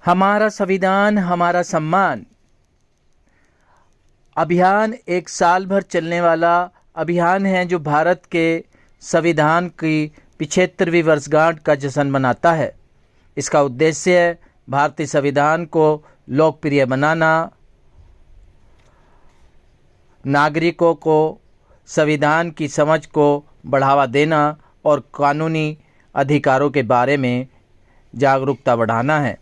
हमारा संविधान हमारा सम्मान अभियान एक साल भर चलने वाला अभियान है जो भारत के संविधान की 75वीं वर्षगांठ का जश्न मनाता है। इसका उद्देश्य है भारतीय संविधान को लोकप्रिय बनाना, नागरिकों को संविधान की समझ को बढ़ावा देना और कानूनी अधिकारों के बारे में जागरूकता बढ़ाना है।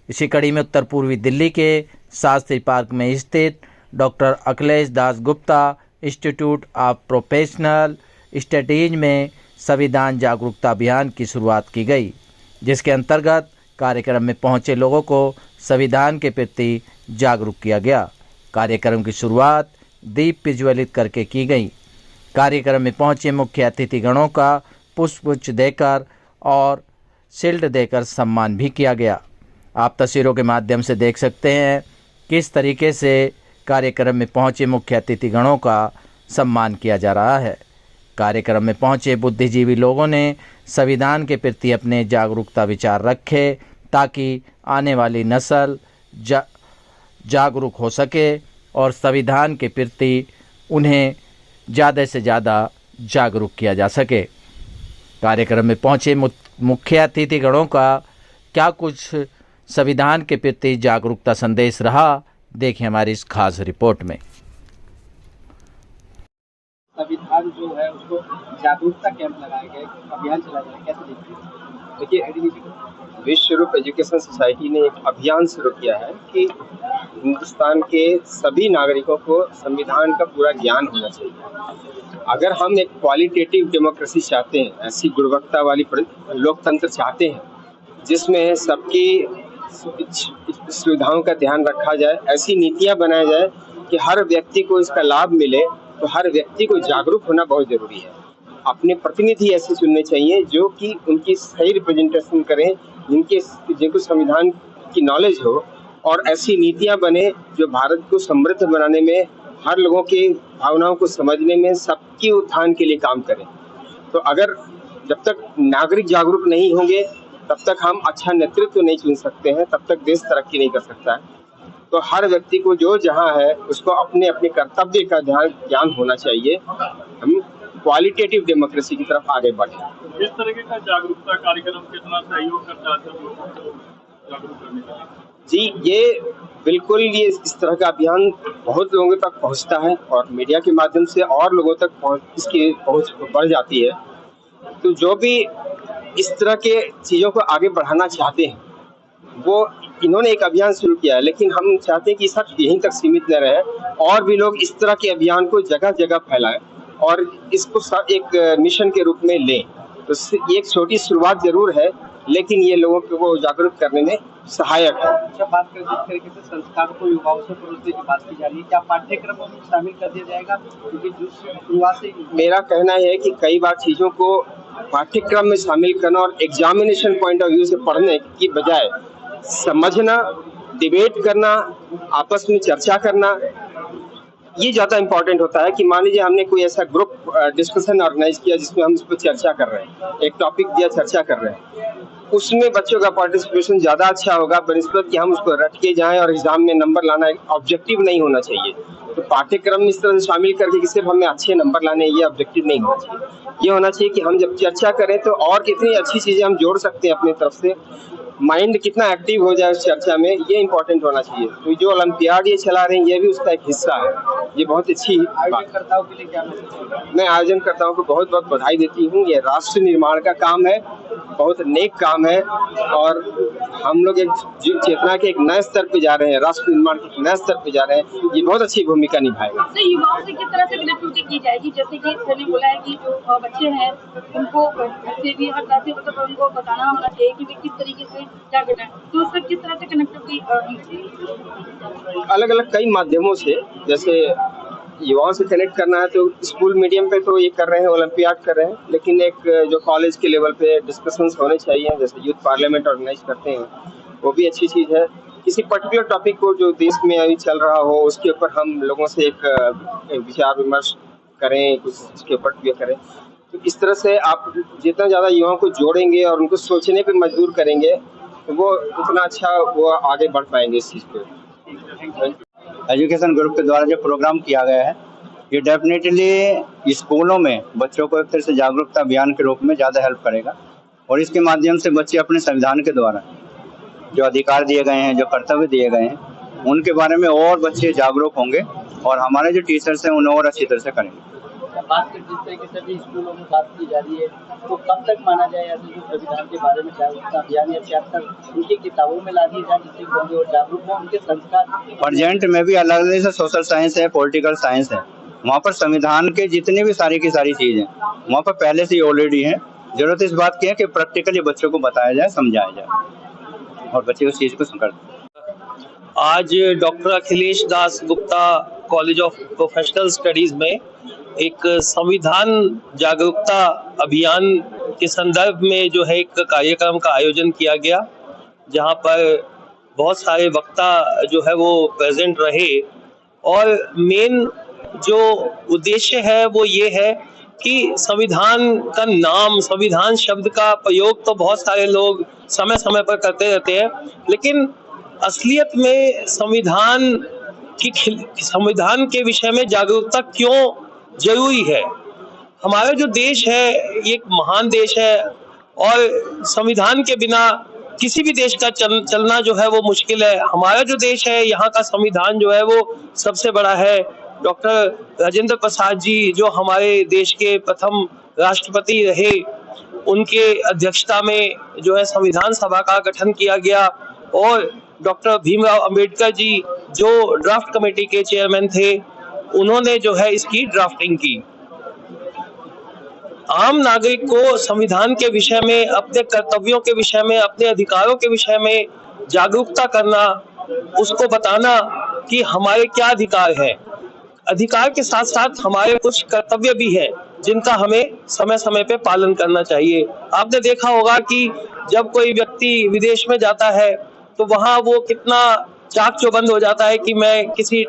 इसी कड़ी में उत्तर पूर्वी दिल्ली के शास्त्री पार्क में स्थित doctor Akhilesh Das Gupta institute of professional studies में संविधान जागरूकता अभियान की शुरुआत की गई, जिसके अंतर्गत कार्यक्रम में पहुंचे लोगों को संविधान के प्रति जागरूक किया गया। कार्यक्रम की शुरुआत दीप प्रज्वलित करके की गई। कार्यक्रम में पहुंचे मुख्य अतिथिगणों का पुष्प देकर और शील्ड देकर सम्मान भी किया गया। आप तस्वीरों के माध्यम से देख सकते हैं किस तरीके से कार्यक्रम में पहुंचे मुख्य अतिथिगणों का सम्मान किया जा रहा है। कार्यक्रम में पहुंचे बुद्धिजीवी लोगों ने संविधान के प्रति अपने जागरूकता विचार रखे ताकि आने वाली नस्ल जागरूक हो सके और संविधान के प्रति उन्हें ज़्यादा से ज़्यादा जागरूक किया जा सके। कार्यक्रम में पहुंचे मुख्य अतिथिगणों का क्या कुछ संविधान के प्रति जागरूकता संदेश रहा, देखिए हमारी इस खास रिपोर्ट में। संविधान जो है उसको जागरूकता कैंप लगाए गए, अभियान चलाया गया, कैसे देखते हैं? देखिए, विश्व रूप एजुकेशन सोसाइटी ने एक अभियान शुरू किया है कि हिंदुस्तान के सभी नागरिकों को संविधान का पूरा ज्ञान होना चाहिए। अगर हम एक क्वालिटेटिव डेमोक्रेसी चाहते हैं, ऐसी गुणवत्ता वाली लोकतंत्र चाहते हैं जिसमें सबकी सुविधाओं का ध्यान रखा जाए, ऐसी नीतियां बनाई जाए कि हर व्यक्ति को इसका लाभ मिले, तो हर व्यक्ति को जागरूक होना बहुत जरूरी है। अपने प्रतिनिधि ऐसे चुनने चाहिए जो कि उनकी सही रिप्रेजेंटेशन करें, जिनको संविधान की नॉलेज हो, और ऐसी नीतियां बने जो भारत को समृद्ध बनाने में, हर लोगों की भावनाओं को समझने में, सबके उत्थान के लिए काम करें। तो अगर जब तक नागरिक जागरूक नहीं होंगे तब तक हम अच्छा नेतृत्व नहीं चुन सकते हैं, तब तक देश तरक्की नहीं कर सकता है। तो हर व्यक्ति को जो जहां है उसको अपने अपने कर्तव्य का ज्ञान होना चाहिए। हम क्वालिटेटिव डेमोक्रेसी की तरफ आगे बढ़े। इस तरीके का जागरूकता कार्यक्रम कितना सहयोग करता है लोगों को जागरूक करने के लिए? जी, ये बिल्कुल, ये इस तरह का अभियान बहुत लोगों तक पहुंचता है और मीडिया के माध्यम से और लोगों तक इसकी पहुंच बढ़ जाती है। तो जो भी इस तरह के चीजों को आगे बढ़ाना चाहते हैं, वो इन्होंने एक अभियान शुरू किया है, लेकिन हम चाहते हैं कि सब यहीं तक सीमित न रहे और भी लोग इस तरह के अभियान को जगह जगह फैलाएं और इसको एक मिशन के रूप में लें। तो ये एक छोटी शुरुआत जरूर है, लेकिन ये लोगों को जागरूक करने में सहायक है। जब बात करें जिस तरीके से संस्कार को युवाओं से परोसने की बात की जा रही है, क्या पाठ्यक्रम में शामिल कर दिया जाएगा? क्योंकि शुरुआत से मेरा कहना है कि कई बार चीजों को पाठ्यक्रम में शामिल करना और एग्जामिनेशन पॉइंट ऑफ व्यू से पढ़ने की बजाय समझना, डिबेट करना, आपस में चर्चा करना, ये ज्यादा इम्पोर्टेंट होता है। कि मान लीजिए हमने कोई ऐसा ग्रुप डिस्कशन ऑर्गेनाइज किया जिसमें हम उस पर चर्चा कर रहे हैं, एक टॉपिक दिया, चर्चा कर रहे हैं, उसमें बच्चों का पार्टिसिपेशन ज्यादा अच्छा होगा बनिस्बत कि हम उसको रट के जाएं और एग्जाम में नंबर लाना एक ऑब्जेक्टिव नहीं होना चाहिए। तो पाठ्यक्रम में इस तरह से शामिल करके कि सिर्फ हमें अच्छे नंबर लाने, ये ऑब्जेक्टिव नहीं होना चाहिए। ये होना चाहिए कि हम जब चर्चा करें तो और कितनी अच्छी चीजें हम जोड़ सकते हैं अपनी तरफ से, माइंड कितना एक्टिव हो जाए उस चर्चा में, ये इंपॉर्टेंट होना चाहिए। तो जो ओलंपियाड ये चला रहे हैं, ये भी उसका एक हिस्सा है। ये बहुत अच्छी आयोजनकर्ताओं के लिए क्या? मैं आयोजनकर्ताओं को बहुत बहुत बधाई देती हूँ। ये राष्ट्र निर्माण का काम है, बहुत नेक काम है और हम लोग एक चेतना के एक नए स्तर पे जा रहे हैं, राष्ट्र निर्माण के एक नए स्तर पे जा रहे हैं। ये बहुत अच्छी भूमिका निभाएगा। तो युवाओं से किस तरह से कनेक्टिविटी की जाएगी? जैसे कि सर ने बोला है कि जो बच्चे हैं उनको से भी हर तरह से मतलब उनको बताना होना चाहिए कि किस तरीके से क्या करना है, तो उससे किस तरह से कनेक्टिविटी? अलग अलग कई माध्यमों से, जैसे युवाओं से कनेक्ट करना है तो स्कूल मीडियम पे तो ये कर रहे हैं, ओलंपियाड कर रहे हैं, लेकिन एक जो कॉलेज के लेवल पे डिस्कशंस होने चाहिए, जैसे यूथ पार्लियामेंट ऑर्गेनाइज करते हैं, वो भी अच्छी चीज़ है। किसी पर्टिकुलर टॉपिक को जो देश में अभी चल रहा हो उसके ऊपर हम लोगों से एक विचार विमर्श करें, कुछ उसके ऊपर भी करें। तो इस तरह से आप जितना ज़्यादा युवाओं को जोड़ेंगे और उनको सोचने पर मजबूर करेंगे, तो वो उतना अच्छा वो आगे बढ़ पाएंगे इस चीज़ पे। एजुकेशन ग्रुप के द्वारा जो प्रोग्राम किया गया है, ये डेफिनेटली स्कूलों में बच्चों को एक तरह से जागरूकता अभियान के रूप में ज़्यादा हेल्प करेगा और इसके माध्यम से बच्चे अपने संविधान के द्वारा जो अधिकार दिए गए हैं, जो कर्तव्य दिए गए हैं, उनके बारे में और बच्चे जागरूक होंगे और हमारे जो टीचर्स हैं उन्हें और अच्छी तरह से करेंगे। खासकर जिस तरीके से भी स्कूलों में बात की जा रही है, तो कब तक माना जाए ऐसे जो संविधान के बारे में जागरूकता अभियान या चैप्टर उनकी किताबों में ला दी जाए जिससे बच्चे और जागरूक हो, उनके संस्कार। प्रेजेंट में भी अलग अलग से सोशल साइंस है, पॉलिटिकल साइंस है, वहाँ पर संविधान के जितनी भी सारी की सारी चीज़ें वहाँ पर पहले से ही ऑलरेडी है। जरूरत इस बात की है कि प्रैक्टिकली बच्चों को बताया जाए, समझाया जाए और बच्चे उस चीज़ को समझ। आज doctor Akhilesh Das Gupta college of professional studies में एक संविधान जागरूकता अभियान के संदर्भ में जो है एक कार्यक्रम का आयोजन किया गया, जहां पर बहुत सारे वक्ता जो है वो प्रेजेंट रहे और मेन जो उद्देश्य है वो ये है कि संविधान का नाम, संविधान शब्द का प्रयोग तो बहुत सारे लोग समय समय पर करते रहते हैं, लेकिन असलियत में संविधान के विषय में जागरूकता क्यों जरूरी है। हमारा जो देश है ये एक महान देश है और संविधान के बिना किसी भी देश का चलना जो है वो मुश्किल है। हमारा जो देश है यहाँ का संविधान जो है वो सबसे बड़ा है। डॉक्टर राजेंद्र प्रसाद जी जो हमारे देश के प्रथम राष्ट्रपति रहे, उनके अध्यक्षता में जो है संविधान सभा का गठन किया गया और डॉक्टर भीमराव अंबेडकर जी जो ड्राफ्ट कमेटी के चेयरमैन थे, उन्होंने जो है इसकी ड्राफ्टिंग की। आम नागरिक को संविधान के विषय में, अपने कर्तव्यों के विषय में, अपने अधिकारों के विषय में जागरूकता करना, उसको बताना कि हमारे क्या अधिकार हैं। अधिकार के साथ साथ हमारे कुछ कर्तव्य भी हैं जिनका हमें समय समय पे पालन करना चाहिए। आपने देखा होगा कि जब कोई व्यक्ति विदेश में जाता है तो वहाँ वो कितना चाक चौबंद हो जाता है कि मैं किसी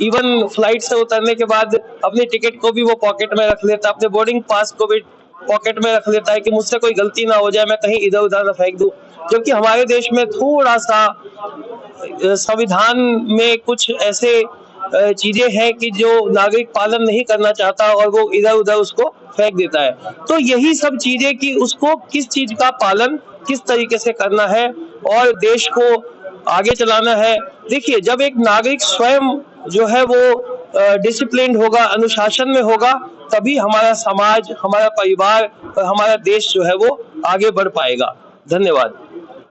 इवन फ्लाइट से उतरने के बाद अपनी टिकट को भी वो पॉकेट में रख लेता, अपने बोर्डिंग पास को भी पॉकेट में रख लेता है कि मुझसे कोई गलती ना हो जाए, मैं कहीं इधर उधर न फेंक दूं। जबकि हमारे देश में थोड़ा सा संविधान में कुछ ऐसे चीजें हैं कि जो नागरिक पालन नहीं करना चाहता और वो इधर उधर उसको फेंक देता है। तो यही सब चीजें कि उसको किस चीज का पालन किस तरीके से करना है और देश को आगे चलाना है। देखिए, जब एक नागरिक स्वयं जो है वो डिसिप्लिन्ड होगा, अनुशासन में होगा, तभी हमारा समाज, हमारा परिवार और हमारा देश जो है वो आगे बढ़ पाएगा। धन्यवाद।